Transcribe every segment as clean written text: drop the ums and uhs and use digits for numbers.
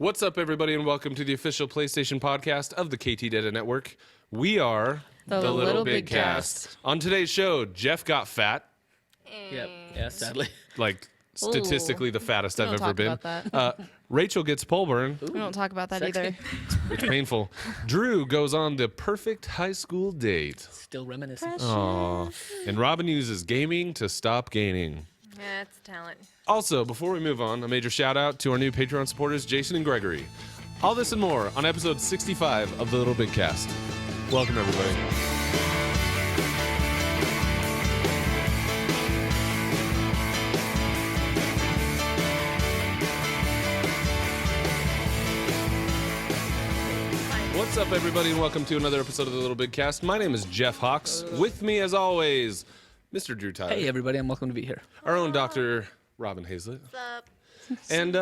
What's up, everybody, and welcome to the official PlayStation podcast of the KT Data Network. We are the LittleBigKast. On today's show, Jeff got fat. Yep. Yeah, sadly. Like, statistically the fattest We I've don't ever talk been. about that. Rachel gets pole burn. We don't talk about that Sexy. either. It's painful. Drew goes on the perfect high school date. Still reminiscing. Aww. And Robin uses gaming to stop gaining. Yeah, it's talent. Also, before we move on, a major shout out to our new Patreon supporters, Jason and Gregory. All this and more on episode 65 of the LittleBigKast. Welcome, everybody. What's up, everybody, and welcome to another episode of the LittleBigKast. My name is Jeff Hawks. With me, as always, Mr. Drew Tyler. Hey, everybody. I'm welcome to be here. Our own Dr. Robin Hazlett. What's up? And,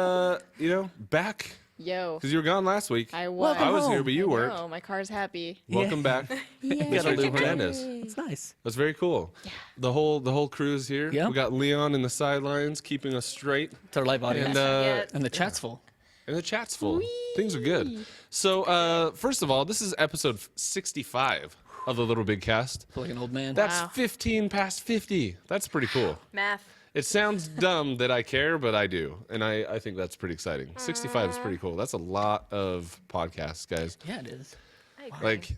back, Yo, because you were gone last week. I was. I was here, but you weren't. No, my car's happy. Welcome back. Miss Gotta Rachel live with it. Hernandez. It's nice. That's very cool. Yeah. The whole crew is here. Yeah. We got Leon in the sidelines, keeping us straight. It's our live audience. And, And the chat's full. and the chat's full. Things are good. So, first of all, this is episode 65 of the LittleBigKast. Feel like an old man. That's Wow. 15 past 50. That's pretty cool. Math. It sounds dumb that I care, but I do. And I think that's pretty exciting. 65 is pretty cool. That's a lot of podcasts, guys. Yeah, it is. I agree. Like,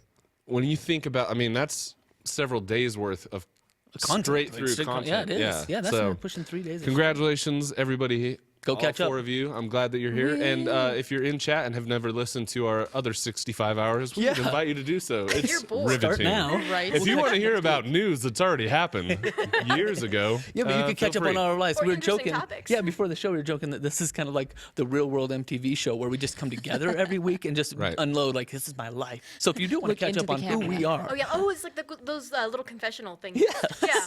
when you think about, that's several days worth of Content. straight Like, through straight content. Yeah, it is. Yeah, that's so, we're pushing 3 days. congratulations, everybody. Go all catch four up. of you. I'm glad that you're here. And if you're in chat and have never listened to our other 65 hours, we would Yeah. invite you to do so. It's You're bored. riveting. Start now. Right. If you want to hear about news that's already happened years ago, Yeah, but you can catch feel up on free. our lives. Or We were interesting joking. topics. Yeah, before the show, we were joking that this is kind of like the real world MTV show where we just come together every week and just Right. unload, like, this is my life. So if you do want Look to catch into up the on who we camera. are. Oh yeah. Oh, it's like those little confessional things. Yeah.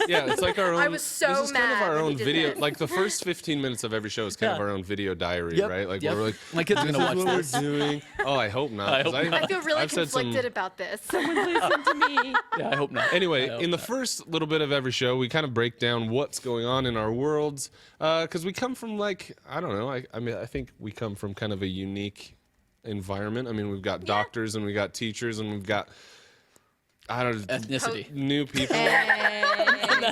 Yeah, it's like our own. I was so this is kind of mad our when own he did video. this. Like the first 15 minutes of every show is kind of Yeah. our own video diary, Yep. right? Like Yep. where we're like, My kids are this going is to watch what this. we're doing. Oh, I hope not. I 'cause hope not. I feel really I've said some- conflicted about this. Listen to me. Yeah, I hope not. Anyway, I hope in the not. first little bit of every show, we kind of break down what's going on in our worlds, because we come from like I don't know. I think we come from kind of a unique environment. We've got doctors and we got teachers and we've got Ethnicity. new people, Hey.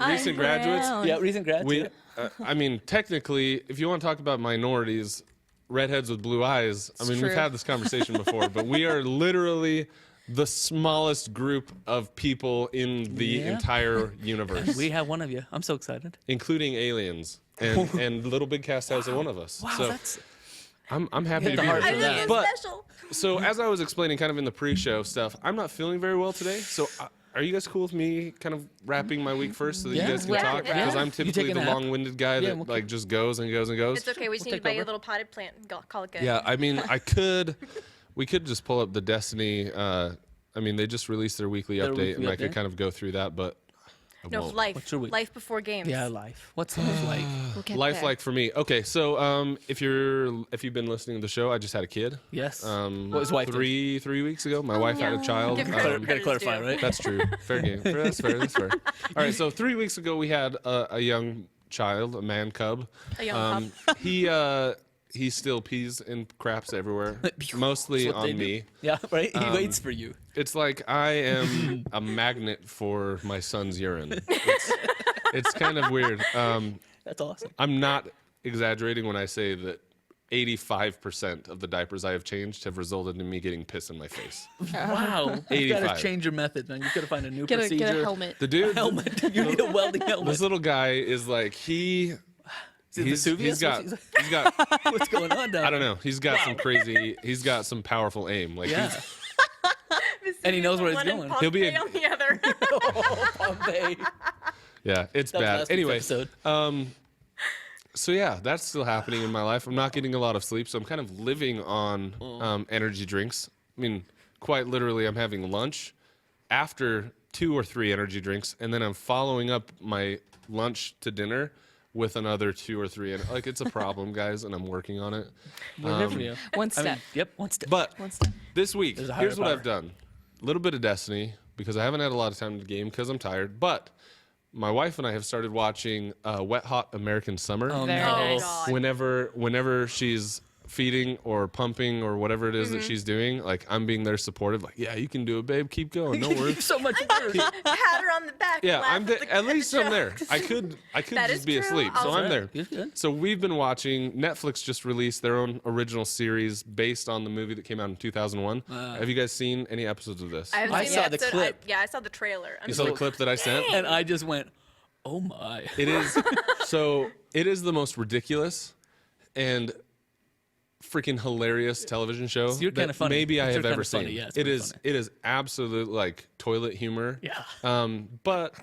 recent graduates. Yeah, recent grads. We, yeah. technically, if you want to talk about minorities, redheads with blue eyes, we've true. had this conversation before, but we are literally the smallest group of people in the Yeah. entire universe, We have one of you. I'm so excited. including aliens. And LittleBigKast has one of us. Wow, so that's... I'm happy hit to the be heart here. for I that. think it's But special. so as I was explaining kind of in the pre-show stuff, I'm not feeling very well today. So are you guys cool with me kind of wrapping my week first so that Yeah. you guys can Yeah, talk? yeah. Because I'm You typically take a the nap. long-winded guy Yeah, that we'll like just goes and goes and goes. It's okay. We just need to take buy you a over. little potted plant and call it good. Yeah, we could just pull up the Destiny. They just released their weekly Their update, weekly and I could update? kind of go through that, but I No, won't. life. What's your week? Life before games. Yeah, life. What's life like? We'll get Life there. like for me. Okay, so if you've been listening to the show, I just had a kid. Yes. What his wife did. three weeks ago. My wife had a child. Give We credit gotta clarify, due. right? That's true. Fair game. That's fair. That's fair. All right. So 3 weeks ago, we had a young child, a man cub. A young pup. He still pees and craps everywhere, mostly That's what they on do. me. Yeah, right? He waits for you. It's like I am a magnet for my son's urine. It's kind of weird. That's awesome. I'm not exaggerating when I say that 85% of the diapers I have changed have resulted in me getting piss in my face. Wow. You gotta 85. change your method, man. You gotta find a new Get procedure. a helmet. The dude, Helmet. You need a welding helmet. this little guy is like he's Vesuvius? got What's going on down I don't know. He's got some crazy. He's got some powerful aim. Like Yeah. he's, And he knows where he's One and going. He'll be a- Pompeii on the other. Pompeii. yeah, it's That was bad. last week's Anyway, episode. so yeah, that's still happening in my life. I'm not getting a lot of sleep, so I'm kind of living on energy drinks. Quite literally, I'm having lunch after 2 or 3 energy drinks, and then I'm following up my lunch to dinner with another 2 or 3. And like, it's a problem, guys, and I'm working on it. We're here for you. One I step. mean, yep, one step. But One step. this week, There's a higher here's what power. I've done. A little bit of Destiny, because I haven't had a lot of time to game because I'm tired. But my wife and I have started watching Wet Hot American Summer. Oh, Very no. nice. God. Whenever she's feeding or pumping or whatever it is that she's doing, like I'm being there supportive, like, yeah, you can do it, babe. Keep going. No worries. So much work. Pat her on the back. Yeah, laugh I'm the- at least the I'm there. jokes. I could That just is be true. asleep, so I'll- I'm there. You're good. So we've been watching. Netflix just released their own original series based on the movie that came out in 2001. Have you guys seen any episodes of this? I, haven't I seen saw the episode. clip. I saw the trailer. You saw the clip that I sent? And I just went, oh my. It is so. It is the most ridiculous and freaking hilarious television show you're that kinda funny. maybe I You're have kinda ever funny, seen. yeah, it's It pretty is. funny. It is absolute like toilet humor. Yeah. But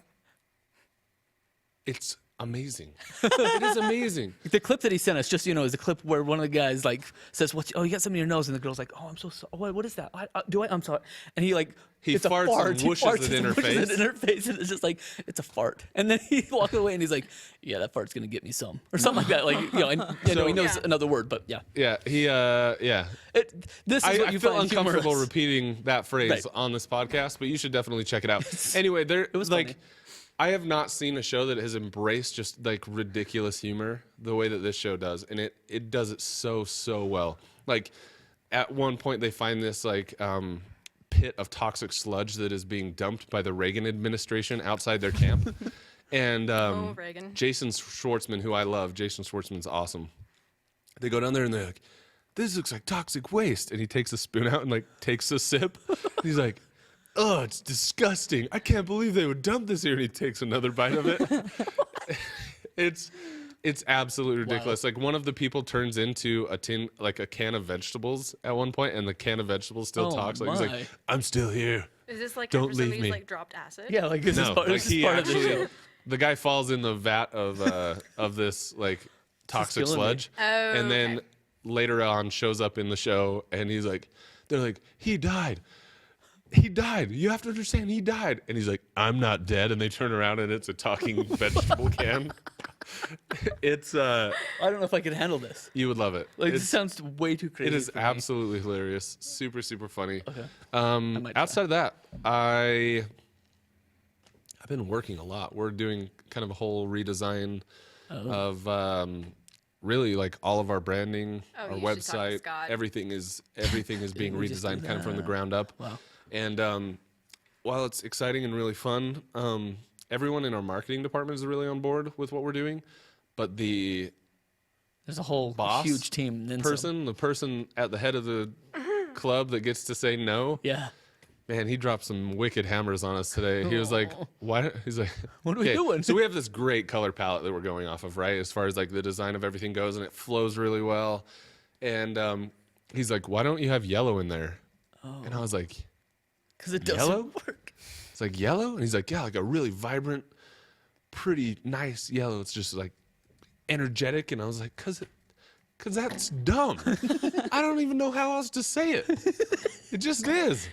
it's amazing. It is amazing. The clip that he sent us, just so you know, is a clip where one of the guys like says, "What? Oh, you got something in your nose," and the girl's like, "Oh, I'm so sorry. What is that? I'm sorry." And he like, He it's a farts fart. and He whooshes farts it in and her whooshes face. it in her face, and it's just like it's a fart. And then he walks away and he's like, "Yeah, that fart's gonna get me some," or something like that. Like and I know he knows Yeah. another word, but yeah. Yeah. Yeah. This is what I you feel find uncomfortable humorous. repeating that phrase Right. on this podcast, but you should definitely check it out. Anyway, it was like funny. I have not seen a show that has embraced just like ridiculous humor the way that this show does, and it does it so well. Like at one point they find this like pit of toxic sludge that is being dumped by the Reagan administration outside their camp. And Reagan. Jason Schwartzman, who I love, Jason Schwartzman's awesome. They go down there and they're like, "This looks like toxic waste," and he takes a spoon out and like takes a sip. He's like, "Oh, it's disgusting! I can't believe they would dump this here." And he takes another bite of it. It's absolutely ridiculous. Like one of the people turns into a can of vegetables at one point, and the can of vegetables still Oh, talks. Like he's my. like, "I'm still here." Is this like Don't after leave somebody's me. like dropped acid? Yeah, like this is No, part, like this is he part of the actually, show. the guy falls in the vat of this like toxic killing me. sludge, and then later on shows up in the show, and he's like, they're like, "He died. He died. You have to understand, he died." And he's like, "I'm not dead." And they turn around, and it's a talking vegetable can. It's I don't know if I can handle this. you would love it. Like It's- this sounds way too crazy. it is for me. absolutely hilarious. Super funny. Okay. might try. Outside of that, I've been working a lot. We're doing kind of a whole redesign of really like all of our branding, Oh, our you should talk to website. Scott. Everything is being We just did redesigned kind of from the that. ground up. Wow. And while it's exciting and really fun, everyone in our marketing department is really on board with what we're doing. But the There's a whole boss huge team. And then some. the person at the head of the club that gets to say no, Yeah. man, he dropped some wicked hammers on us today. He was like, "Why?" He's like, What are we doing? So we have this great color palette that we're going off of, right? As far as like the design of everything goes, and it flows really well. And he's like, "Why don't you have yellow in there?" And I was like, Because it doesn't Yellow? work. "It's like yellow," and he's like, "Yeah, like a really vibrant, pretty nice yellow. It's just like energetic." And I was like, "Cause that's dumb. I don't even know how else to say it. It just is."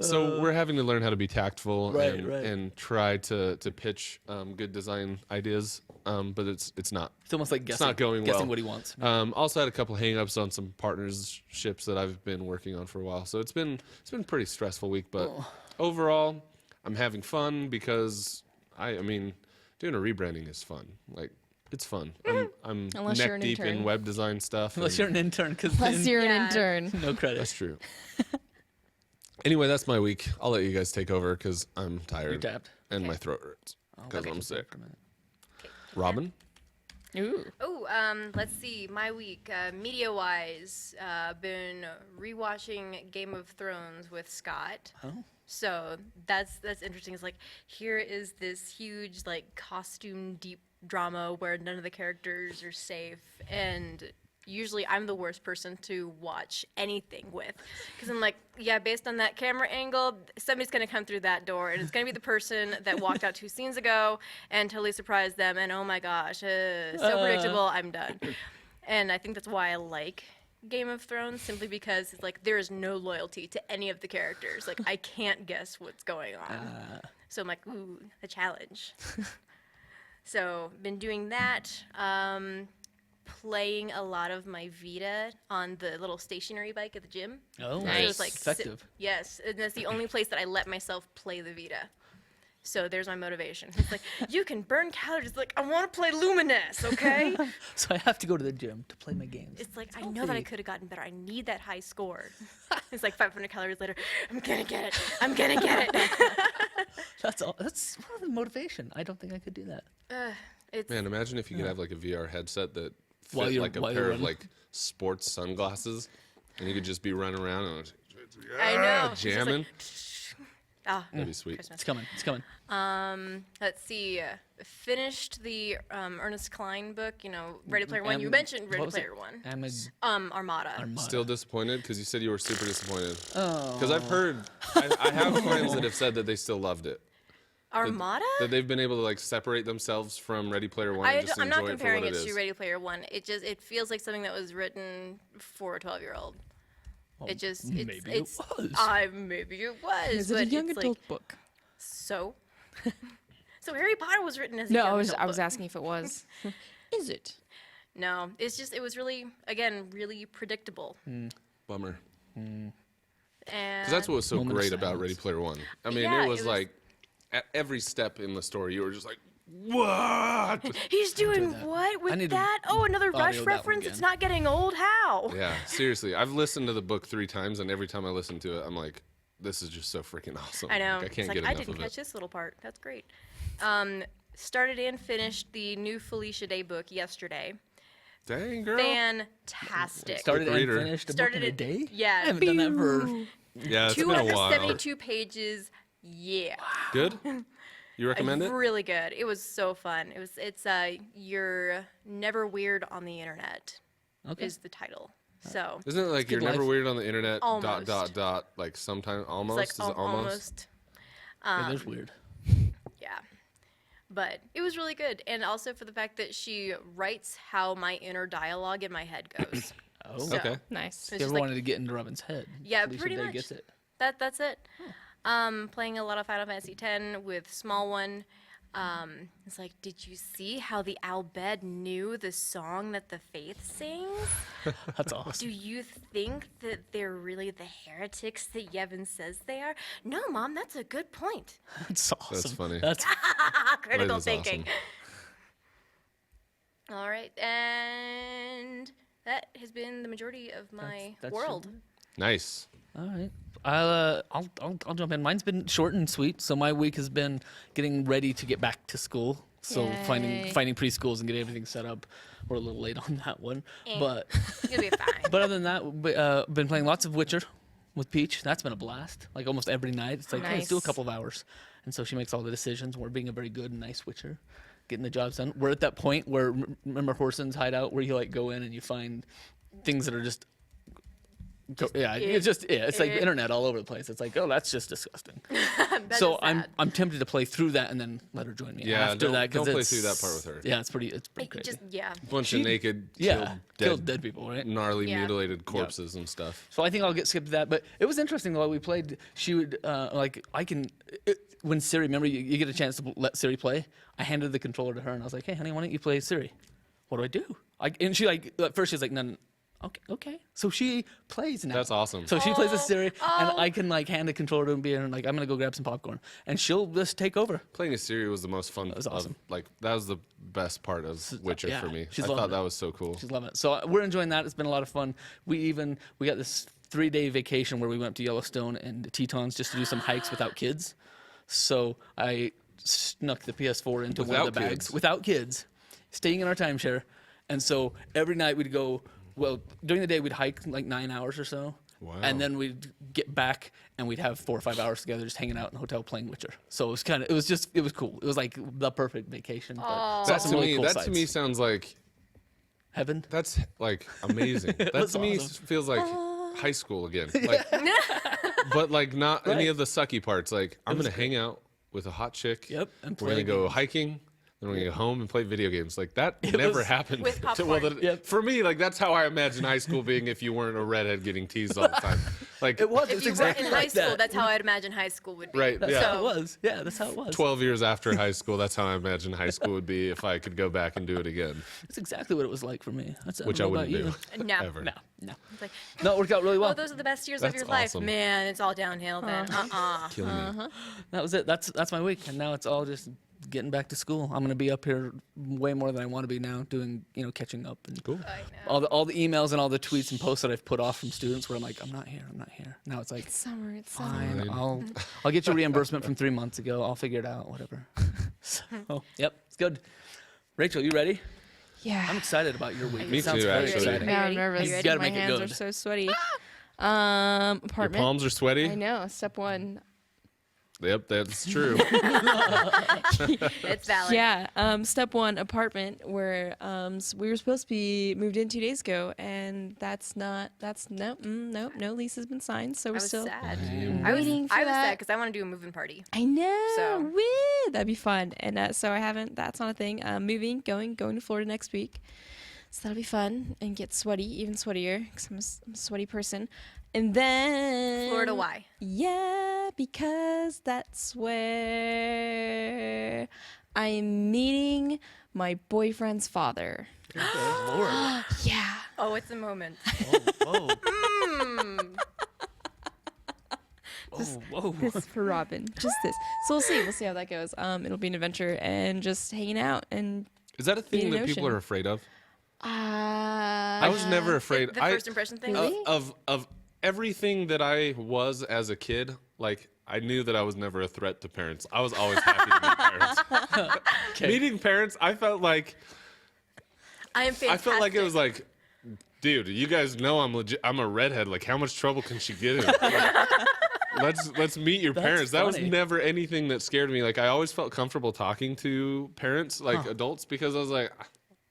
So we're having to learn how to be tactful Right, and, right. and try to pitch good design ideas, but it's not. It's almost like guessing. not going guessing well. what he wants. Also had a couple hang-ups on some partnerships that I've been working on for a while. So it's been a pretty stressful week, but overall I'm having fun because I mean doing a rebranding is fun. Like it's fun. I'm Unless you're neck an deep in intern. web design stuff. Unless and- you're an intern, because Unless you're Yeah. an intern. no credit. That's true. Anyway, that's my week. I'll let you guys take over because I'm You're tired tapped. and my throat hurts because Okay. I'm sick. For a minute. Robin? Ooh. Oh, let's see. My week, media-wise, been rewatching Game of Thrones with Scott. Oh. So that's interesting. It's like here is this huge like costume deep drama where none of the characters are safe, and usually I'm the worst person to watch anything with, because I'm like, yeah, based on that camera angle, somebody's gonna come through that door, and it's gonna be the person that walked out 2 scenes ago and totally surprised them, and oh my gosh, so predictable, I'm done. And I think that's why I like Game of Thrones, simply because it's like there is no loyalty to any of the characters. Like I can't guess what's going on. So I'm like, ooh, a challenge. So been doing that. Playing a lot of my Vita on the little stationary bike at the gym. Oh, Nice. nice. Effective. Yes, and that's the only place that I let myself play the Vita. So there's my motivation. It's like, you can burn calories. Like, I want to play Luminous, okay? So I have to go to the gym to play my games. It's like, I know that I healthy. could have gotten better. I need that high score. It's like 500 calories later. I'm going to get it. I'm going to get it. That's all. That's part of the motivation. I don't think I could do that. It's, Man, imagine if you could have like a VR headset that While fit you're- like a while you're pair of running. like sports sunglasses, and you could just be running around and I know. It's just like, jamming. ah, That'd be sweet. Christmas. It's coming. It's coming. Let's see. Finished the Ernest Cline book. You know, Ready Player One. You Am- mentioned Ready what was it? Player One. Armada. Armada. Still disappointed because you said you were super disappointed. Oh. Because I've heard, I have friends that have said that they still loved it. Armada? That they've been able to like separate themselves from Ready Player One and just I'm enjoy not it for comparing what it it is. to Ready Player One. It feels like something that was written for a 12-year-old. It just maybe it it's was. maybe it was. Is it but a young it's adult like, book? so? So Harry Potter was written as a No, young I was adult book. asking if it was. Is it? No, it was really, again, really predictable. Bummer. And Because that's what was so Moment of great about silence. Ready Player One. I mean, Yeah, it was it was- like at every step in the story, you were just like, what? he's doing that. what with need to that? Oh, another audio Rush that one reference. It's again. not getting old. How? Yeah, seriously. I've listened to the book 3 times, and every time I listen to it, I'm like, this is just so freaking awesome. I know. Like, I It's can't like, get I enough didn't of catch it. this little part. That's great. Started and finished the new Felicia Day book yesterday. Dang, girl. Fantastic. Started and reader. finished a book Started in a it- day? yeah. I haven't done that for... Yeah, it's been a while. 272 pages. Yeah. Good? You recommend it? Really good. It was so fun. It's you're never weird on the internet Okay. is the title. So Isn't it like good you're never life. weird on the internet? Almost. Like sometimes almost. it's like Is it almost? Yeah, there's weird. Yeah. But it was really good. And also for the fact that she writes how my inner dialogue in my head goes. Oh. So, Okay. Nice. It's You just ever like, wanted to get into Robin's head? Yeah, Felicia pretty Day much. Gets it. that's it. Playing a lot of Final Fantasy X with Small One. It's like, did you see how the Albed knew the song that the Faith sings? That's awesome. Do you think that they're really the heretics that Yevon says they are? No, Mom, that's a good point. That's awesome. That's funny. That's Critical That is thinking. All right, and that has been the majority of my that's world. Nice. all right. I'll jump in. Mine's been short and sweet. So my week has been getting ready to get back to school. So Yay. finding preschools and getting everything set up. We're a little late on that one, but You'll be fine. but other than that, been playing lots of Witcher with Peach. That's been a blast. Like almost every night. It's like, hey, let's do a Nice. couple of hours. And so she makes all the decisions. We're being a very good and nice Witcher, getting the jobs done. We're at that point where remember Horson's hideout, where you like go in and you find things that are just. It's like internet all over the place. It's like, oh, that's just disgusting. That So is I'm sad. tempted to play through that and then let her join me Yeah, after don't- that. 'Cause don't play it's- through that part with her. Yeah, it's pretty crazy. Just yeah. Bunch She- of naked, yeah, killed, dead people, right? gnarly, Yeah. mutilated corpses and stuff. So I think I'll get skipped that. But it was interesting while we played. She would when Siri. Remember, you get a chance to let Siri play. I handed the controller to her and I was like, "Hey, honey, why don't you play Siri?" What do I do? And she at first she's like, "No, okay." So she plays now. That's awesome. So she plays with Siri, and Oh. I can like hand the controller to her and be like, "I'm gonna go grab some popcorn," and she'll just take over. Playing a Siri was the most fun. was awesome. That was the best part of Witcher yeah, for me. she's I loving thought that it. was so cool. She's loving it. So we're enjoying that. It's been a lot of fun. We got this 3-day vacation where we went to Yellowstone and the Tetons just to do some hikes without kids. So I snuck the PS4 into one of the Without bags kids? without kids, staying in our timeshare. And so every night we'd go. Well, during the day we'd hike like 9 hours or so. Wow. And then we'd get back and we'd have 4 or 5 hours together just hanging out in the hotel playing Witcher. So it was cool. It was like the perfect vacation. But saw That some to really me, cool that to me sights. sounds like Heaven. that's like amazing. That was to me awesome. feels like high school again. Like, but like not any Right. of the sucky parts. Like I'm was gonna hang out with a hot chick. Yep, and We're play gonna go games. hiking. Then we're gonna go home and play video games. Like that never was- happened. With Well, popcorn. Yep. For me, like that's how I imagine high school being if you weren't a redhead getting teased all the time. Like It was. If It's you exactly were in high like school, that. that's how I'd imagine high school would be. Right, That's yeah. how it was. Yeah, that's how it was. 12 years after high school, that's how I imagine high school would be if I could go back and do it again, That's exactly what it was like for me. That's, which I don't know about wouldn't you. do No. ever. No, no. It's like, No, it worked out really well. oh, those are the best years of That's your life. awesome. Man, it's all downhill then. Killing me. That was it. That's my week, and now it's all just getting back to school. I'm gonna be up here way more than I want to be now, doing catching up and Cool. I know. all the emails and all the tweets and posts that I've put off from students where I'm like, I'm not here. Now it's like, Summer. It's summer. fine, I'll get your reimbursement from 3 months ago. I'll figure it out. Whatever. So, yep, it's good. Rachel, you ready? Yeah. I'm excited about your week. Me It sounds too, very actually. exciting. Now I'm ready? nervous. You gotta My make it hands good. are so sweaty. Your Apartment. palms are sweaty? I know. Step one. Yep, that's true. It's valid. Yeah. Step one, apartment, where we were supposed to be moved in 2 days ago, and no lease has been signed, so I we're was still sad. I'm I was waiting for sad that. because I want to do a moving party. I know. So- Woo, that'd be fun. And so I haven't. That's not a thing. Moving, going to Florida next week. So that'll be fun and get sweaty, even sweatier, because I'm a sweaty person. And then Florida, why? Yeah, because that's where I'm meeting my boyfriend's father. Lord. Yeah. Oh, it's a moment. Whoa. Whoa. This for Robin. Just this. So we'll see. We'll see how that goes. It'll be an adventure and just hanging out and Is that a thing Being that an people ocean. are afraid of? I I was never afraid. The first impression thing. Really? Of everything that I was as a kid, like I knew that I was never a threat to parents. I was always happy to meet parents. Okay. Meeting parents, I felt like I am fantastic. I felt like it was like, dude, you guys know I'm legit. I'm a redhead. Like, how much trouble can she get in? Like, let's meet your That's parents. That was funny. never anything that scared me. Like, I always felt comfortable talking to parents, like adults, because I was like,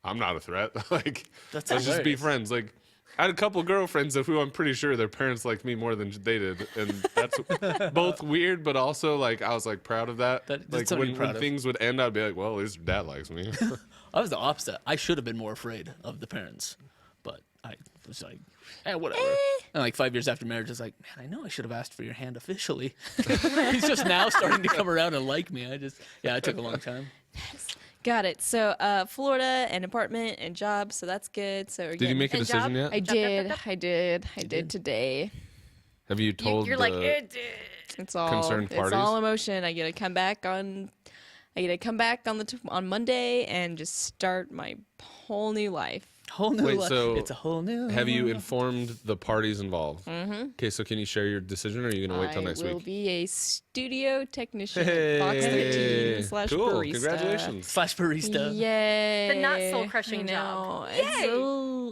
I'm not a threat. Like, That's let's just be hilarious. friends. Like, I had a couple girlfriends of who I'm pretty sure their parents liked me more than they did, and that's both weird, but also like I was like proud of that. That's Like something to be when proud of. things would end, I'd be like, well, at least dad likes me. I was the opposite. I should have been more afraid of the parents, but I was like, whatever. And like 5 years after marriage, it's like, man, I know I should have asked for your hand officially. He's just now starting to come around and like me. It took a long time. Got it. So Florida and apartment and job. So that's good. So Did you make a And decision job? yet? I did today. Have you told You're like, the- it did. It's all Concerned it's parties? all emotion. I get to come back on on Monday and just start my whole new life. Whole new Wait, life. so It's a whole new. Have you informed the parties involved? Mm-hmm. Okay, so can you share your decision, or are you gonna wait till next I will week? be a studio technician at Fox 13 slash cool! barista. Congratulations. Slash barista. Yay! The not soul-crushing job.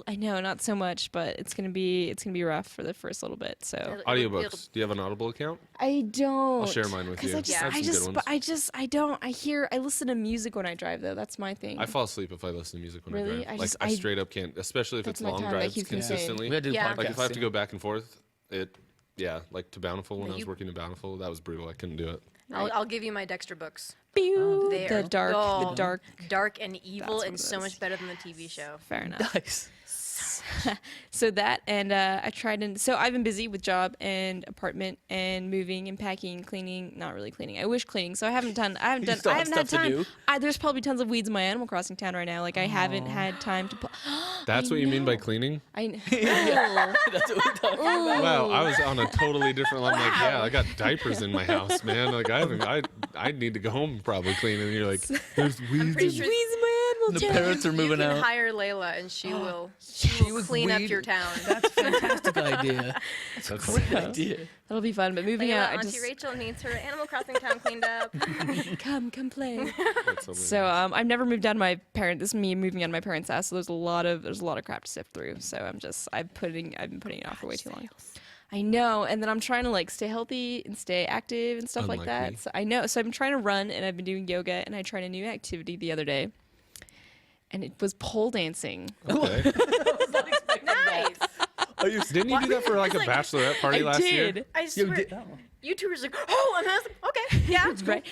I know, not so much, but it's gonna be rough for the first little bit. So Audiobooks. Do you have an Audible account? I don't. I'll share mine with 'cause you. I just, I have I some just, good but ones. I listen to music when I drive though. That's my thing. I fall asleep if I listen to music when Really? I I drive. just- I I- straight up can't, especially if That's it's my long time that drives keeps me sane. consistently. We had to do Yeah. podcasts. Like if I have to yeah. go back and forth, like to Bountiful when I was you- working in Bountiful, that was brutal. I couldn't do it. I'll give you my Dexter books. Pew, There. the dark, Oh. dark. Dark and evil, what and it so is. much better than the TV show. Fair enough. Nice. So that and I tried and so I've been busy with job and apartment and moving and packing, cleaning. Not really cleaning. I wish cleaning. So I haven't still had have time. stuff to do. There's probably tons of weeds in my Animal Crossing town right now. Like I haven't had time to. That's what you mean by cleaning? I know. That's what we're talking about. Wow, I was on a totally different line. Like, yeah, I got diapers in my house, man. Like, I need to go home and probably clean. And you're like, there's weeds. pretty in sure- Weeds in my Animal The town. parents are You moving can out. hire Layla, and she will was clean up weed- your town. That's a fantastic idea. That's Great idea. That'll be fun. But moving Layla, out, I Auntie just Rachel needs her Animal Crossing town cleaned up. come play. that's so So I've never moved out of my parent. This is me moving out of my parents' house. So there's a lot of crap to sift through. So I've been putting it off for way too long. I know, and then I'm trying to like stay healthy and stay active and stuff like Unlike that. me. So I know. So I've been trying to run, and I've been doing yoga, and I tried a new activity the other day, and it was pole dancing. okay. Nice. Are you? Didn't you do that for like a bachelorette party I last did. year? I swear. YouTubers like, oh, and I was like, okay, yeah, Right.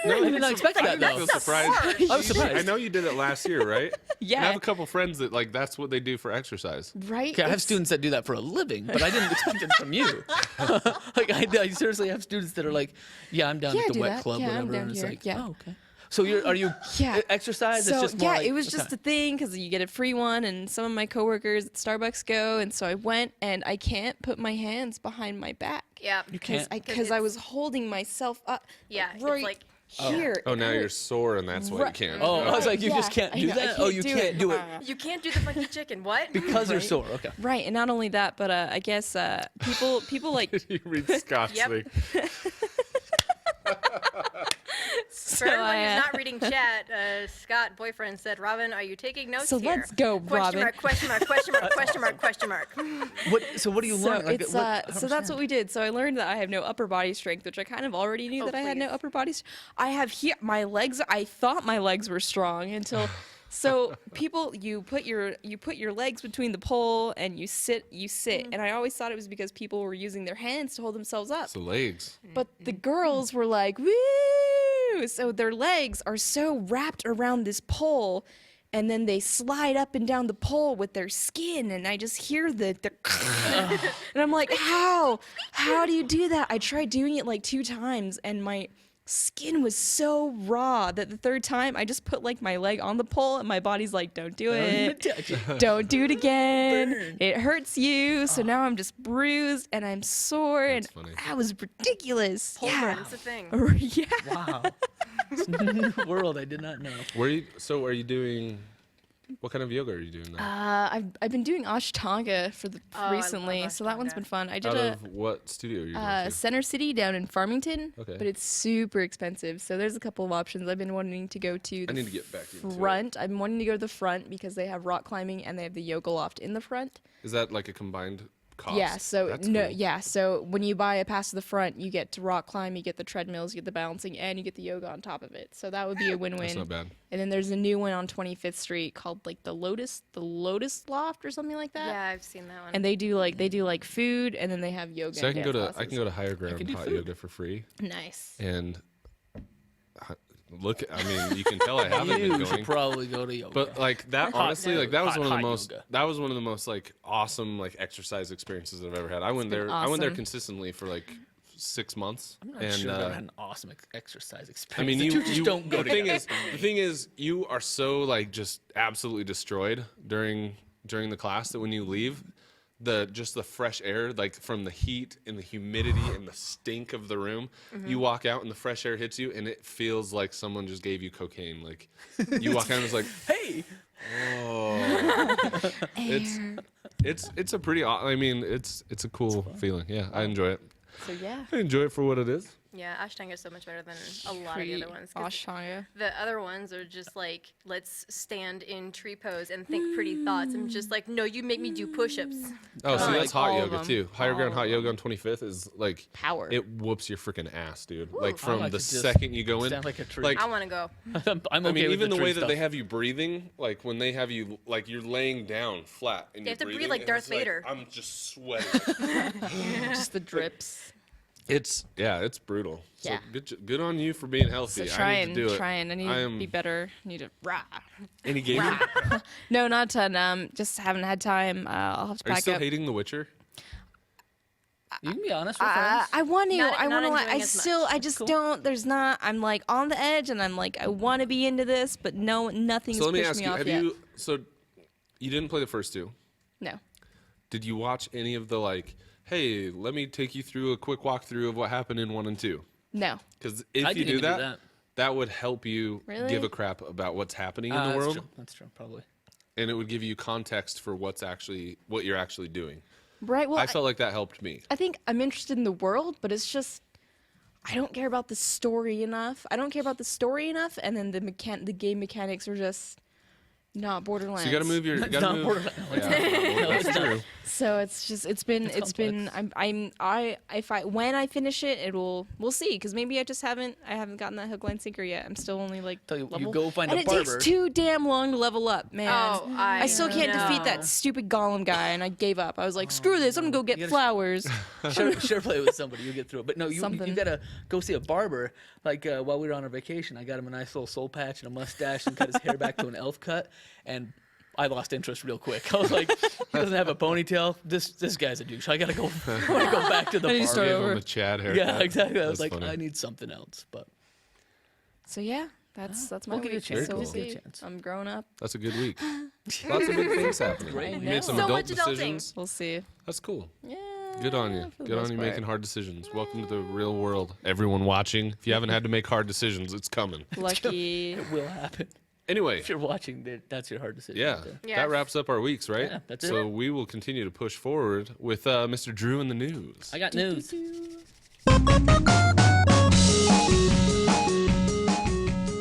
I did not expect that, I though. feel surprised. I was surprised. I know you did it last year, right? Yeah. And I have a couple friends that like that's what they do for exercise. Right? Okay, I have It's- students that do that for a living, but I didn't expect it from you. Like I seriously have students that are like, yeah, I'm down Yeah, I at the do wet that. club, Yeah, I'm whatever. down And it's here. like, Yeah. oh, okay. So are you Yeah. exercise? So it's just more yeah, like, it was just a thing because you get a free one, and some of my coworkers at Starbucks go, and so I went, and I can't put my hands behind my back. Yeah. You can't. Because I was holding myself up. Yeah, it's right like- here. Oh, It now you're hurts. sore, and that's why you Right. can't. Oh, I was like, you just Yeah, can't I do know, I that. Oh, you can't do it You can't do the funky chicken. What? because you're Right. sore. Okay. Right, and not only that, but I guess people like You read Scott's Yep. thing. For everyone who's not reading chat, Scott, boyfriend, said, "Robin, are you taking notes So here?" let's go, Question Robin. mark, question mark, question mark, question mark, question mark. So what do you So learn? Like, it's what- so that's what we did. So I learned that I have no upper body strength, which I kind of already knew Oh, that I had no please. upper body. I have here my legs. I thought my legs were strong until. So people, you put your legs between the pole and you sit, and I always thought it was because people were using their hands to hold themselves up. It's the legs. But the girls were like, woo! So their legs are so wrapped around this pole, and then they slide up and down the pole with their skin, and I just hear the and I'm like, how do you do that? I tried doing it like 2 times, and my skin was so raw that the 3rd time I just put like my leg on the pole, and my body's like, don't do it. Don't do it again. Burn. It hurts you. So now I'm just bruised and I'm sore, and That's funny. that was ridiculous. Pole Yeah. burn, it's a thing. Yeah. Wow. It's a new world I did not know. Are you doing? What kind of yoga are you doing now? I've been doing Ashtanga for the I love recently, so that one's Ashtanga. been fun. I did Out a of what studio are you going to? Center City down in Farmington, Okay. but it's super expensive. So there's a couple of options. I've been wanting to go to the I need to get back into it. front. I've been wanting to go to the front because they have rock climbing and they have the yoga loft in the front. Is that like a combined cost? Yeah, so That's no, cool. yeah, so when you buy a pass to the front, you get to rock climb, you get the treadmills, you get the balancing, and you get the yoga on top of it. So that would be a That's win-win. not bad. And then there's a new one on 25th Street called like the Lotus Loft or something like that. Yeah, I've seen that one. And they do like food, and then they have yoga. So I and can go dance to classes. higher ground do hot food. yoga for free, Nice. and look. I mean, you can tell I haven't been You should going. probably go to yoga. But like that, honestly, like that was Hot- one of the hot most. yoga. That was one of the most like awesome like exercise experiences I've ever had. I went been there. I went there awesome. consistently for like 6 months. I'm not and sure I've ever had an awesome exercise I experience. mean, The two just don't go the thing together. the thing is, you are so like just absolutely destroyed during the class that when you leave, the fresh air, like from the heat and the humidity and the stink of the room, you walk out and the fresh air hits you, and it feels like someone just gave you cocaine. Like you walk out and it's like, Hey, oh, it's a pretty. I mean, it's a cool feeling. Yeah, I enjoy it. So yeah. I enjoy it for what it is. Yeah, Ashtanga is so much better than a lot of the other ones. 'cause Ashtanga. The other ones are just like, let's stand in tree pose and think pretty thoughts. I'm just like, no, you make me do push-ups. Oh, see, like that's hot all of yoga them. too. Higher ground All hot of yoga on 25th is like Power. It whoops your freaking ass, dude. Like from like the to just second you go in, stand like a tree. like I want to go. I'm I okay mean, with even the tree way that stuff. they have you breathing, like when they have you, like you're laying down flat and They you're have to breathe breathing, like and Darth it's like, Vader. I'm just sweating. Just the drips. It's brutal. So Yeah. good on you for being healthy. So I need to do it. I need to be better. Need to rah. Any gaming? No, not a ton. Just haven't had time. I'll have to Are you back still up. hating The Witcher? You can be honest with friends. I want to. Not- I not want to. enjoying I as much. still. I just don't. There's not. I'm like on the edge, and I'm like I want to be into this, but no, nothing's So let me pushed ask me you: off Have yet. you? So you didn't play the first two. No. Did you watch any of the like? Hey, let me take you through a quick walkthrough of what happened in 1 and 2. No. Because if I you didn't do even do that, that. that would help you Really? give a crap about what's happening in the That's world, true. That's true, probably. and it would give you context for what you're actually doing. Right. Well, I felt like that helped me. I think I'm interested in the world, but it's just I don't care about the story enough. I don't care about the story enough, and then the game mechanics are just not Borderlands. So you got to move your. You It's gotta not move. Borderlands. Yeah, that's true. So it's been when I finish it, we'll see, because maybe I haven't gotten that hook, line, sinker yet. I'm still only like Tell you, level, you go find and a it barber. takes too damn long to level up, man. Oh, I still can't defeat know. that stupid golem guy, and I gave up. I was like, screw this, I'm gonna go get gotta- flowers. Share play with somebody, you'll get through it. But no, you Something. gotta go see a barber. Like while we were on our vacation, I got him a nice little soul patch and a mustache and cut his hair back to an elf cut, and I lost interest real quick. I was like, he doesn't have a ponytail. This guy's a douche. I gotta go. I wanna go back to the I need to barber. start Give over. him a Chad haircut. Yeah, exactly. I was That's like, funny. I need something else. But So yeah, that's my We'll give you a week. chance. So we'll We'll give you a see. chance. I'm growing up. That's a good week. Lots of big things happening. Great. You I made some know. So adult much adulting. decisions. We'll see. That's cool. Yeah. Good on you. for the Good on most you part. making hard decisions. Welcome to the real world. Everyone watching, if you haven't had to make hard decisions, it's coming. Lucky. it will happen. Anyway, If you're watching, that's your hard decision. yeah, right there. Yes. that wraps up our weeks, right? Yeah, that's it. So we will continue to push forward with Mr. Drew in the news. I got news.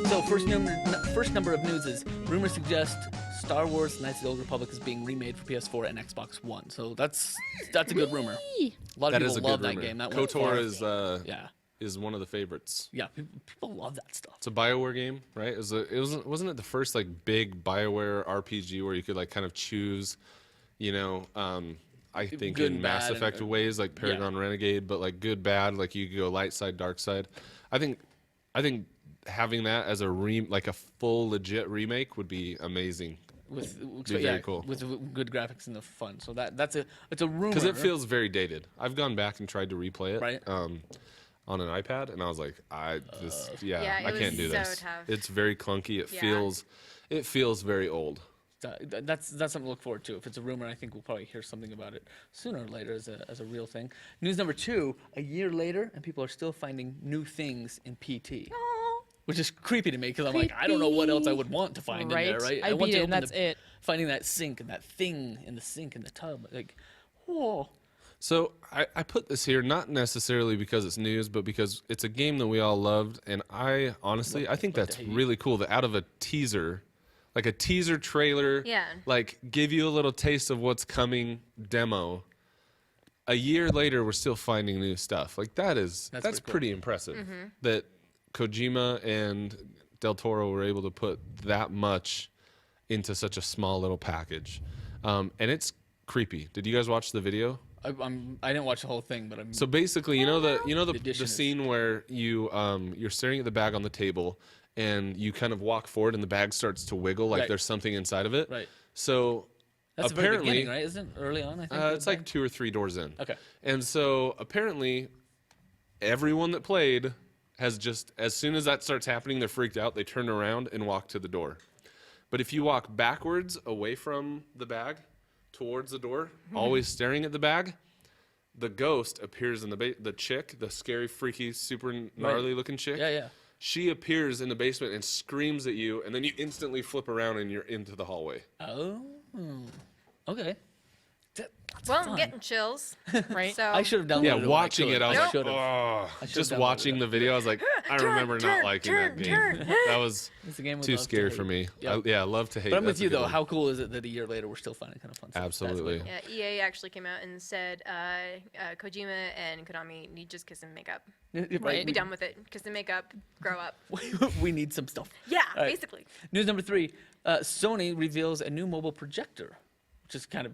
So first number of news is rumors suggest Star Wars: Knights of the Old Republic is being remade for PS4 and Xbox One. So that's a good rumor. A lot of That people is a love good that rumor. game. That went far. KOTOR yeah, is one of the favorites. yeah. People love that stuff. It's a BioWare game, right? Wasn't it the first like big BioWare RPG where you could like kind of choose, I think Good in and Mass bad and- Effect ways like Paragon Renegade, but like good bad, like you could go light side, dark side. I think having that as like a full legit remake would be amazing With very cool. with good graphics and the fun. So it's a rumor because it feels very dated. I've gone back and tried to replay it. Right. On an iPad, and I was like, I Yeah, it I can't was do so this. tough. It's very clunky. Yeah. It feels very old. That's something to look forward to. If it's a rumor, I think we'll probably hear something about it sooner or later as a real thing. News number 2: a year later, and people are still finding new things in PT, which is creepy to me because I'm like, I don't know what else I would want to find in there, right? I want beat to it, and open that's it. Finding that sink and that thing in the sink in the tub, like, whoa. So I put this here not necessarily because it's news, but because it's a game that we all loved, and I honestly I think Love that's to hate. really cool that out of a teaser, like a teaser trailer, Yeah. like give you a little taste of what's coming demo. A year later, we're still finding new stuff. Like that's pretty cool. pretty impressive. That Kojima and Del Toro were able to put that much into such a small little package, and it's creepy. Did you guys watch the video? I didn't watch the whole thing, but I'm So basically, the addition is- scene where you're staring at the bag on the table, and you kind of walk forward, and the bag starts to wiggle like Right. there's something inside of it. right. So That's the very apparently, beginning, right? Isn't it early on? I think it's like 2 or 3 doors in. Okay. And so apparently, everyone that played has just as soon as that starts happening, they're freaked out. They turn around and walk to the door. But if you walk backwards away from the bag towards the door, always staring at the bag, the ghost appears in the chick, the scary, freaky, super gnarly looking chick. Yeah. She appears in the basement and screams at you, and then you instantly flip around and you're into the hallway. Oh, okay. That's Well, fun. I'm getting chills. Right? So I should have downloaded Yeah, it. when watching could. it, I was I like, should've. oh. should've Just downloaded watching it. the video, I was like, I remember not liking that game. That was It's a game we too love to scary hate. for me. Yep. I love to hate. But I'm with That's a you good though. one. How cool is it that a year later we're still finding kind of fun stuff? That's Absolutely. way yeah, EA actually came out and said Kojima and Konami need just kiss and make up. cool. Right. Be done with it. Kiss and make up. Grow up. We need some stuff. Yeah, All right. basically. News number 3: Sony reveals a new mobile projector, which is kind of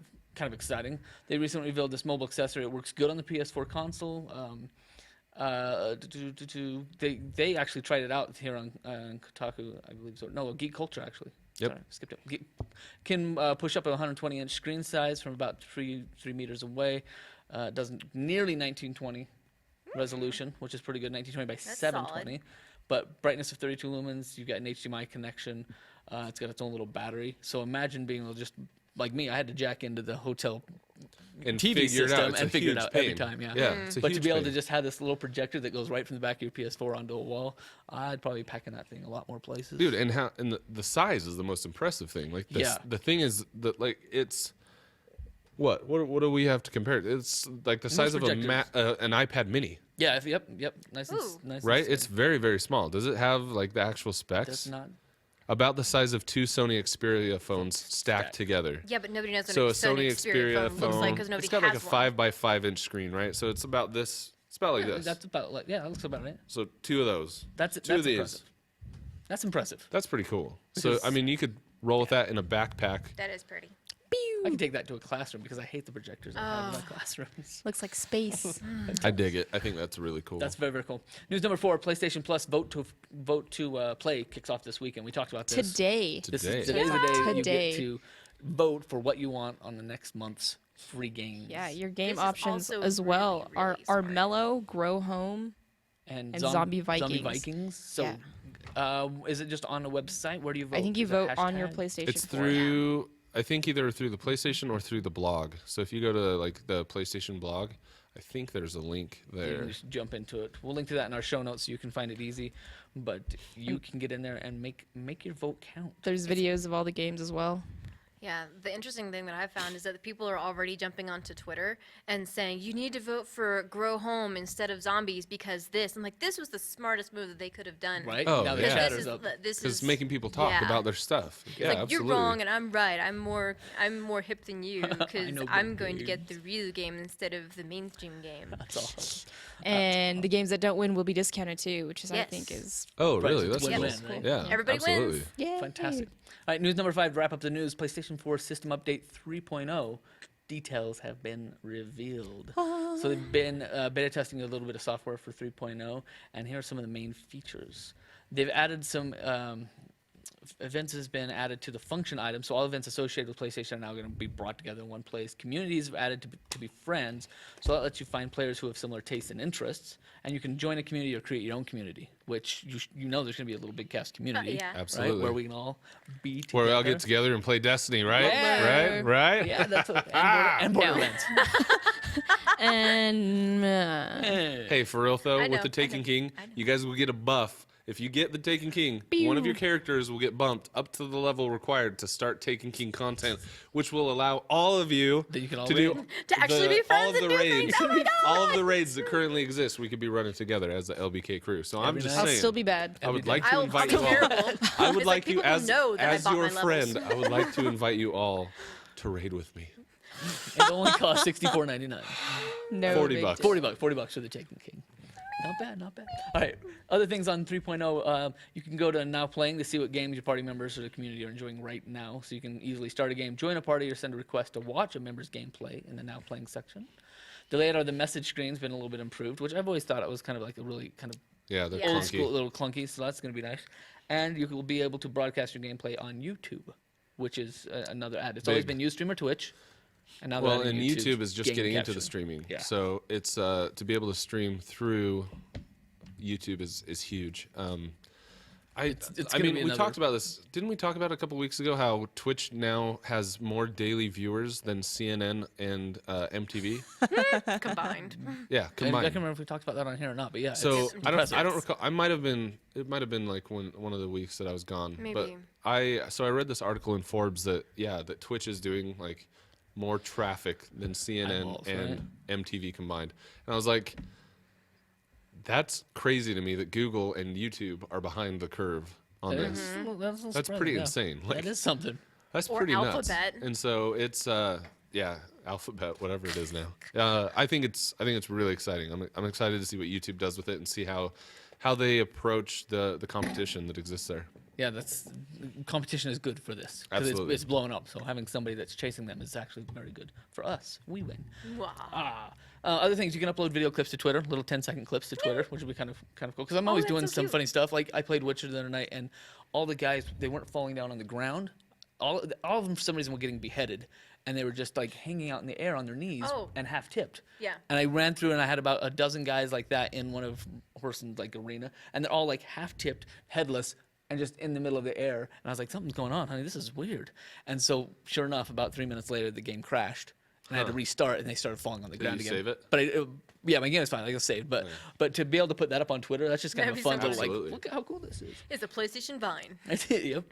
exciting. They recently revealed this mobile accessory. It works good on the PS4 console. They actually tried it out here on Kotaku, I believe. So no, Geek Culture actually. Yep. Sorry, skipped it. Can push up a 120-inch screen size from about 3 meters away. Does nearly 1920 resolution, which is pretty good. 1920 by That's 720. But brightness of 32 lumens. You've got an HDMI connection. It's got its own little battery. So imagine being able to just, like me, I had to jack into the hotel And TV figure it out. system It's and a figure it huge out every pain. time. Yeah. It's a But to huge be able pain. to just have this little projector that goes right from the back of your PS4 onto a wall, I'd probably be packing that thing a lot more places. Dude, and the size is the most impressive thing. Like Yeah. the thing is that like it's what do we have to compare it? It's like the size of an iPad mini, Yeah. Yep. Nice and Ooh. nice. right? And It's very very small. Does it have like the actual specs? does not. about the size of 2 Sony Xperia phones stacked together. Yeah, but nobody knows what So a a Sony Xperia phone looks like because nobody it's got like a has one. 5 by 5 inch screen, right? So it's about this. It's about like this. That's about like that looks about right. So 2 of those. That's 2 of these. impressive. That's impressive. That's pretty cool. So Because- I mean, you could roll with that in a backpack. That is pretty. I can take that to a classroom because I hate the projectors I have in my classrooms. Looks like space. I dig it. I think that's really cool. That's very, very cool. News number 4: PlayStation Plus vote to play kicks off this weekend. We talked about this. Today. This Today. is today's the day you Today. get to vote for what you want on the next month's free games. Yeah, your game This is options also as well really, really are smart. Mellow, Grow Home, and Zombie Zombie Vikings. Vikings. So, is it just on the website? Where do you vote? I think you Is it vote on your hashtag? PlayStation It's 4. through, I think either through the PlayStation or through the blog. So if you go to like the PlayStation blog, I think there's a link You there. can just jump into it. We'll link to that in our show notes so you can find it easy. But you can get in there and make your vote count. There's videos of all the games as well. Yeah, the interesting thing that I found is that the people are already jumping onto Twitter and saying, you need to vote for Grow Home instead of Zombies because this. I'm like, this was the smartest move that they could have done. Right? Oh, now the yeah. Because chatter's up. this Because is making people talk yeah. about their stuff. Yeah, like absolutely. you're wrong and I'm right. I'm more hip than you because know I'm good going to get games. the real game instead of the mainstream game. That's awesome. And the games that don't win will be discounted too, which is I Yes. think is Oh, Right, really? so That's it's cool. win-win, right? Yeah, Everybody absolutely. wins. yeah Fantastic. All right, news number 5, to wrap up the news. PlayStation 4 system update 3.0 details have been revealed. So they've been beta testing a little bit of software for 3.0, and here are some of the main features. They've added some events has been added to the function item, so all events associated with PlayStation are now going to be brought together in one place. Communities have added to be friends, so that lets you find players who have similar tastes and interests, and you can join a community or create your own community, which you know there's going to be a LittleBigKast community, yeah. right, Absolutely. where we can all be together. Where we all get together and play Destiny, right? Yeah. Right? Yeah, that's what, and Borderlands. and Hey, for real though, I know, with the I Taken know, King, I know. you guys will get a buff. If you get the Taken King, one of your characters will get bumped up to the level required to start Taken King content, which will allow all of you That you can all to do raid? To actually be all friends of and the do things. raids. Oh my God. All of the raids that currently exist, we could be running together as the LBK crew. So I'm Every just night. I'll saying. still be bad. I would Every like day. to I'll invite be you all. terrible. I would It's like people you as know that I as bought your my friend. levels. I would like to invite you all to raid with me. It only costs $64.99. No 40 big bucks. deal. $40 for the Taken King. Not bad, not bad. All right, other things on 3.0, you can go to Now Playing to see what games your party members or the community are enjoying right now. So you can easily start a game, join a party, or send a request to watch a member's gameplay in the Now Playing section. The layout of the message screen's been a little bit improved, which I've always thought it was kind of like a really kind of Yeah, they're Yeah. old clunky. school, a little clunky, so that's going to be nice. And you will be able to broadcast your gameplay on YouTube, which is another ad. It's always Big. been Ustream or Twitch. And now Well, they're and adding YouTube is just game getting into capture. the streaming. Yeah. So it's to be able to stream through YouTube is huge. It's I gonna mean, be we another- talked about this. Didn't we talk about it a couple weeks ago how Twitch now has more daily viewers than CNN and MTV? Combined. Yeah, I can't combined. remember if we talked about that on here or not, but yeah. So it's I impressive. don't recall. I might have been. It might have been like one of the weeks that I was gone. Maybe. But I read this article in Forbes that that Twitch is doing like more traffic than CNN Eyeballs, and MTV combined. And I was like, that's crazy to me that Google and YouTube are behind the curve on this. That's pretty insane. Like, That is something. That's Or pretty Alphabet. nuts. And so it's Alphabet, whatever it is now. I think it's really exciting. I'm excited to see what YouTube does with it and see how they approach the competition that exists there. Yeah, that's competition is good for this because Absolutely. it's blowing up. So having somebody that's chasing them is actually very good for us. We win. Wow. Other things, you can upload video clips to Twitter, little 10-second clips to Twitter, which will be kind of cool. Because I'm always that's doing so some cute. funny stuff. Like I played Witcher the other night, and all the guys they weren't falling down on the ground. All of them for some reason were getting beheaded, and they were just like hanging out in the air on their knees Oh. and half tipped. Yeah. And I ran through, and I had about a dozen guys like that in one of Horson's like arena, and they're all like half tipped, headless, and just in the middle of the air. And I was like, something's going on, honey. This is weird. And so, sure enough, about 3 minutes later, the game crashed. And I had to restart, and they started falling on the ground you again. save it? But yeah, my game is fine. I got saved. But to be able to put that up on Twitter, that's just kind That'd of a be fun so little like, Absolutely. look at how cool this is. It's a PlayStation Vine. Yep.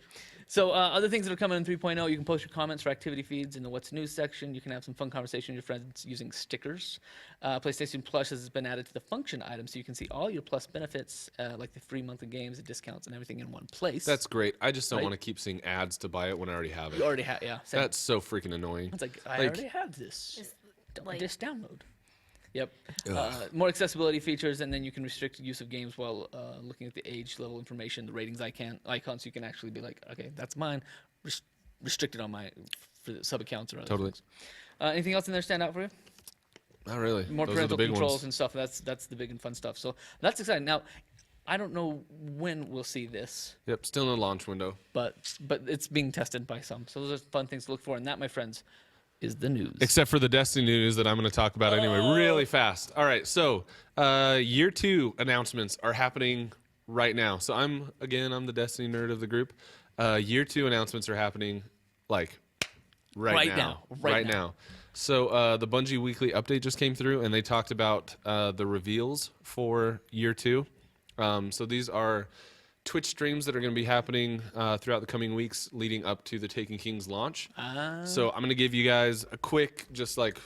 So other things that are coming in 3.0, you can post your comments for activity feeds in the What's New section. You can have some fun conversation with your friends using stickers. PlayStation Plus has been added to the function item, so you can see all your Plus benefits, like the free monthly games, the discounts, and everything in one place. That's great. I just don't Right. want to keep seeing ads to buy it when I already have it. You already have, yeah. Same. That's so freaking annoying. It's like, I like- already have this. It's Don't like- just download. Yep. More accessibility features, and then you can restrict use of games while looking at the age level information, the ratings icons. So you can actually be like, okay, that's mine. Restricted on my for the sub accounts or other Totally. things. Anything else in there stand out for you? Not really. More Those are parental the big controls ones. and stuff. That's the big and fun stuff. So that's exciting. Now, I don't know when we'll see this, Yep, still in the launch window. but it's being tested by some. So those are fun things to look for. And that, my friends, is the news. Except for the Destiny news that I'm going to talk about anyway, really fast. All right, so year 2 announcements are happening right now. So I'm the Destiny nerd of the group. Year 2 announcements are happening like right now. So the Bungie weekly update just came through, and they talked about the reveals for year 2. So these are Twitch streams that are going to be happening throughout the coming weeks leading up to the Taken King's launch. So I'm going to give you guys a quick, just like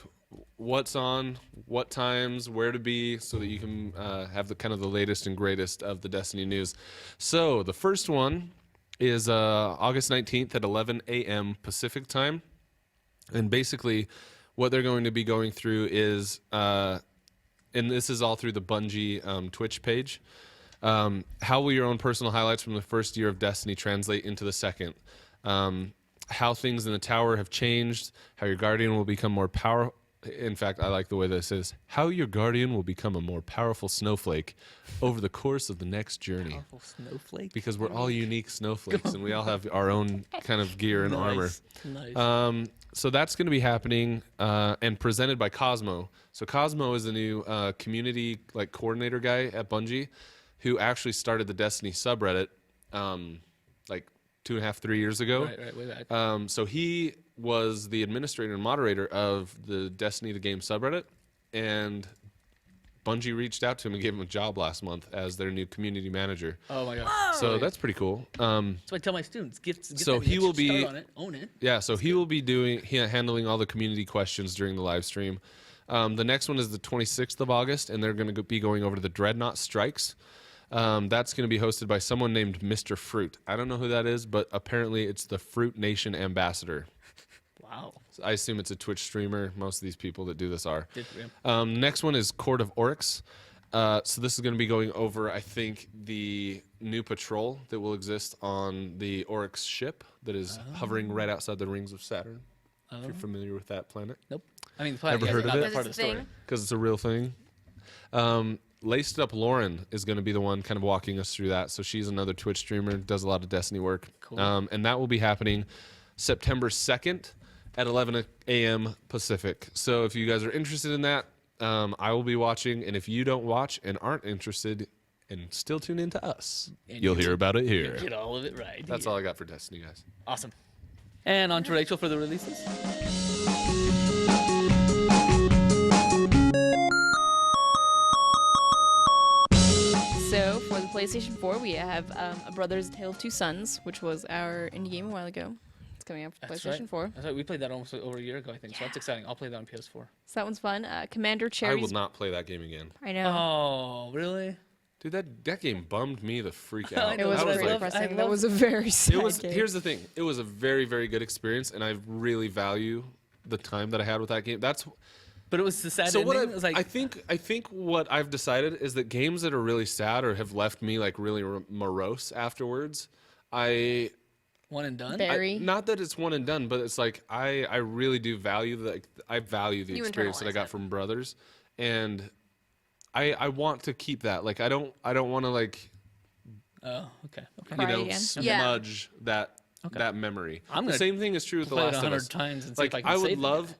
what's on, what times, where to be, so that you can have the kind of the latest and greatest of the Destiny news. So the first one is August 19th at 11 a.m. Pacific time. And basically what they're going to be going through is, and this is all through the Bungie Twitch page, how will your own personal highlights from the first year of Destiny translate into the second? How things in the tower have changed, how your guardian will become more powerful. In fact, I like the way this is. How your guardian will become a more powerful snowflake over the course of the next journey. Powerful snowflake. Because we're all unique snowflakes and we all have our own kind of gear and armor. Nice. So that's going to be happening and presented by Cosmo. So Cosmo is the new community like coordinator guy at Bungie, who actually started the Destiny subreddit like 2.5, 3 years ago. Right, way back. So he was the administrator and moderator of the Destiny the Game subreddit, and Bungie reached out to him and gave him a job last month as their new community manager. Oh my god. So that's pretty cool. That's what I tell my students. Get So that he niche, will be- start on it, own it. Yeah, so he will be handling all the community questions during the live stream. The next one is the 26th of August, and they're going to be going over to the Dreadnought Strikes. That's going to be hosted by someone named Mr. Fruit. I don't know who that is, but apparently it's the Fruit Nation ambassador. Wow. So I assume it's a Twitch streamer. Most of these people that do this are. Good for him. Next one is Court of Oryx. So this is going to be going over, I think, the new patrol that will exist on the Oryx ship that is hovering right outside the rings of Saturn. If you're familiar with that planet. Nope. I mean, the planet, Never heard of not it? that part of the story. Thing. Because it's a real thing. Laced Up Lauren is going to be the one kind of walking us through that. So she's another Twitch streamer, does a lot of Destiny work. Cool. And that will be happening September 2nd at 11 a.m. Pacific. So if you guys are interested in that, I will be watching. And if you don't watch and aren't interested and still tune into us, And you'll you- hear about it here. Get all of it right. That's all I got for Destiny, guys. Awesome. And on to Rachel for the releases. So for the PlayStation 4, we have A Brother's Tale of Two Sons, which was our indie game a while ago. It's coming out for That's PlayStation right. 4. That's right. We played that almost over a year ago, I think. So that's exciting. I'll play that on PS4. So that one's fun. Commander I Cherry's. will not play that game again. I know. Oh, really? Dude, that game bummed me the freak out. I It know, was I very like- depressing. I That love- was a very sad It was. game. Here's the thing. It was a very, very good experience, and I really value the time that I had with that game. That's But it was the sad so. ending. What It was like, I think what I've decided is that games that are really sad or have left me like really morose afterwards, I one and done. Very. not that it's one and done, but it's like I really do value I value the You experience that I internalize got it. from Brothers, and I want to keep that. Like I don't want to like Oh, okay. Okay. Cry you know again. Yeah. smudge that memory. I'm The gonna same thing is true with The Play it Last of 100 Us. times and see Like if I can save it.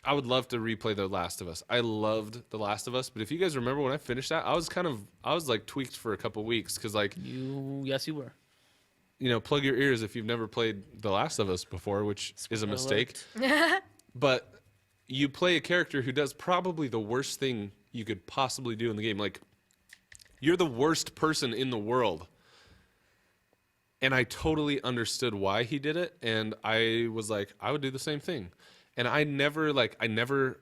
I would love to replay The Last of Us. I loved The Last of Us, but if you guys remember when I finished that, I was like tweaked for a couple weeks because like Yes, you were. plug your ears if you've never played The Last of Us before, which is a Spoiler mistake. But you play a character who does probably the worst thing you could possibly do in the game. Like you're the worst person in the world. and I totally understood why he did it, and I was like, I would do the same thing. And I never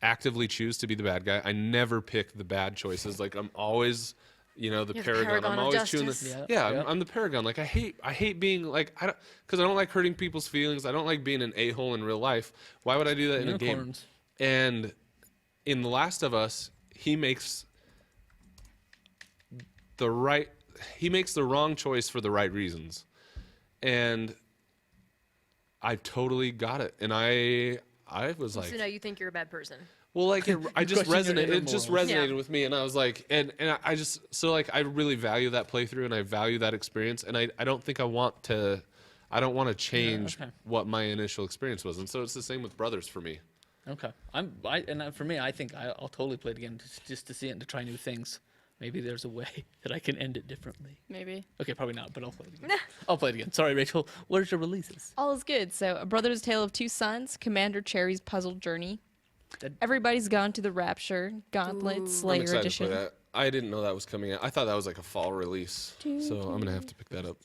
actively choose to be the bad guy. I never pick the bad choices. Like I'm always, the You're the paragon. paragon I'm of always chewing justice. the Yeah. I'm the paragon. Like I hate being like because I don't like hurting people's feelings. I don't like being an a-hole in real life. Why would I do that in a game? Unicorns. And in The Last of Us, he makes the wrong choice for the right reasons. And I totally got it. And I was like, So now you think you're a bad person. well, like I just Questioning your resonated. inner It just morals. resonated Yeah. with me, and I was like, and I just I really value that playthrough, and I value that experience, and I don't think I want to change okay. what my initial experience was, and so it's the same with Brothers for me. Okay. For me, I think I'll totally play it again just to see it and to try new things. Maybe there's a way that I can end it differently. Maybe. Okay, probably not, but I'll play it again. I'll play it again. Sorry, Rachel. What are your releases? All is good. So, A Brother's Tale of Two Sons, Commander Cherry's Puzzle Journey, That- Everybody's Gone to the Rapture, Gauntlet I'm Slayer excited Edition. for that. I didn't know that was coming out. I thought that was like a fall release, so I'm gonna have to pick that up.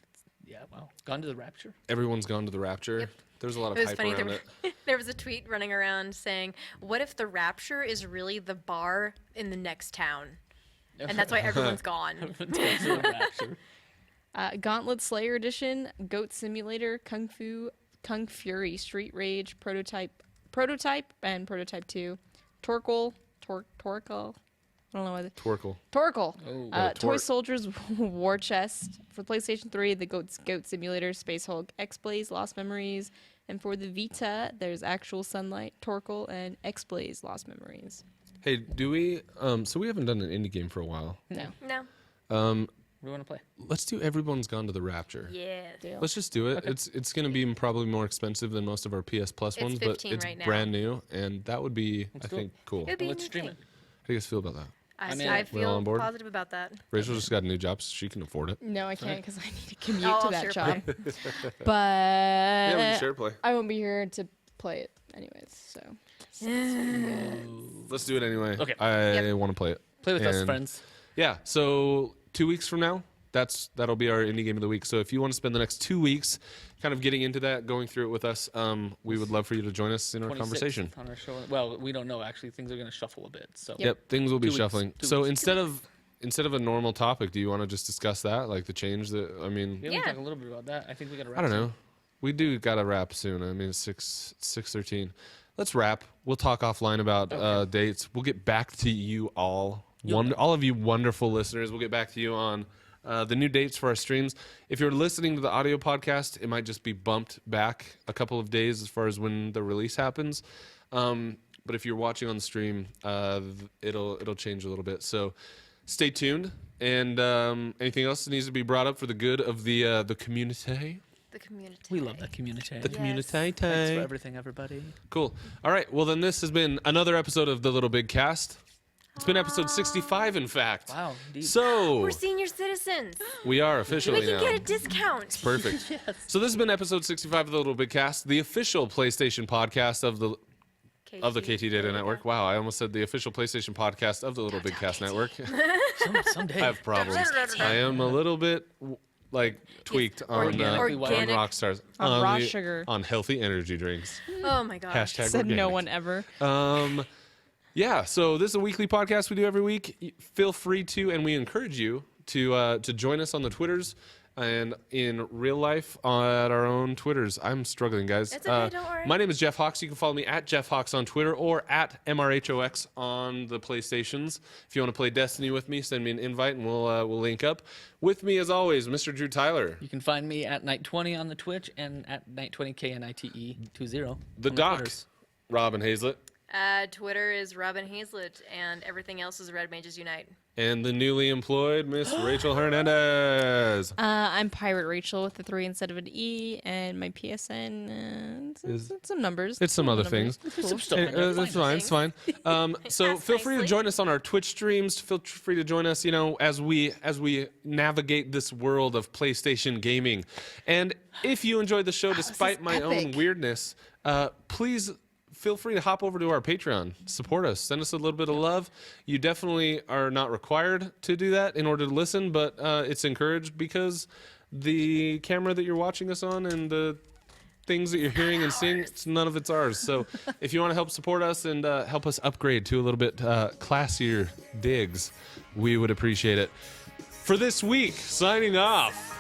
Yeah, wow. Gone to the Rapture? Everyone's gone to the Rapture. Yep. There's a lot of It was hype funny. around it. There was a tweet running around saying, "What if the Rapture is really the bar in the next town, and that's why everyone's gone?" To the Rapture. Gauntlet Slayer Edition, Goat Simulator, Kung Fury, Street Rage, Prototype, and Prototype 2, Torkel. I don't know what. Torkel. Torkel. Oh. Toy Soldiers War Chest. For PlayStation 3, the Goat Simulator, Space Hulk, X-Blaze, Lost Memories. And for the Vita, there's Actual Sunlight, Torkel, and X-Blaze, Lost Memories. Hey, do we? So we haven't done an indie game for a while. No. No. What do you want to play? Let's do Everyone's Gone to the Rapture. Yes. Deal. Let's just do it. It's going to be probably more expensive than most of our PS Plus It's ones, but 15 it's right now. brand new, and that would be, I do think, cool. It'd be Let's a stream neat it. thing. How do you guys feel about that? I, I'm in. I We're all on feel board? positive about that. Rachel just got a new job, so she can afford it. No, I can't because I need to commute Oh, to I'll that share job. play. But Yeah, we can share play. I won't be here to play it anyways. So Let's do it anyway. Okay. I want to play it. Play with us, And- friends. Yeah. So 2 weeks from now, that'll be our indie game of the week. So if you want to spend the next 2 weeks kind of getting into that, going through it with us, we would love for you to join us in our 26th conversation. on our show. Well, we don't know actually. Things are going to shuffle a bit. So Yep, things will be 2 weeks. shuffling. 2 So weeks. instead of a normal topic, do you want to just discuss that, like the change that? I mean, Yeah, we Yeah. can talk a little bit about that. I think we got to wrap I don't soon. know. We do got to wrap soon. I mean, it's 6:13. Let's wrap. We'll talk offline about dates. We'll get back to you all. All of you wonderful listeners. We'll get back to you on the new dates for our streams. If you're listening to the audio podcast, it might just be bumped back a couple of days as far as when the release happens. But if you're watching on the stream, it'll change a little bit. So stay tuned. And anything else that needs to be brought up for the good of the community? The community. We love that community. The Yes. community. Thanks for everything, everybody. Cool. All right. Well, then this has been another episode of the Little Big Cast. It's been episode 65, in fact. Wow, indeed. So We're senior citizens. we are We officially can now. get a discount. Perfect. So this has been episode 65 of the Little Big Cast, the official PlayStation podcast of the KT Data Network. Wow, I almost said the official PlayStation podcast of the Little Big Cast Network. Someday. I have problems. I am a little bit tweaked on Organically Organic. rock stars On raw the- sugar. on healthy energy drinks. Oh my gosh. Hashtag said no organic. one ever. Yeah, so this is a weekly podcast we do every week. Feel free to, and we encourage you to join us on the Twitters and in real life at our own Twitters. I'm struggling, guys. It's okay, don't worry. My name is Jeff Hawks. You can follow me at Jeff Hawks on Twitter or at MRHOX on the PlayStations. If you want to play Destiny with me, send me an invite and we'll link up. With me, as always, Mr. Drew Tyler. You can find me at Night20 on the Twitch and at Night20KNITE20. The on Doc, Twitters. Robin Hazlett. Twitter is Robin Hazlett, and everything else is Red Mages Unite. And the newly employed Miss Rachel Hernandez. I'm Pirate Rachel with the 3 instead of an E, and my PSN, it's some numbers. It's some other numbers. things. Some stuff. That's fine. It's fine. So Passed feel free to nicely. join us on our Twitch streams. Feel free to join us, as we navigate this world of PlayStation gaming. And if you enjoyed the show, despite my own epic. weirdness, please feel free to hop over to our Patreon. Support us. Send us a little bit of love. You definitely are not required to do that in order to listen, but it's encouraged because the camera that you're watching us on and the things that you're hearing and seeing, none of it's ours. So if you want to help support us and help us upgrade to a little bit classier digs, we would appreciate it. For this week, signing off.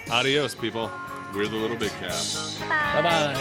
Adios, people. We're the Little Big Cast. Bye-bye.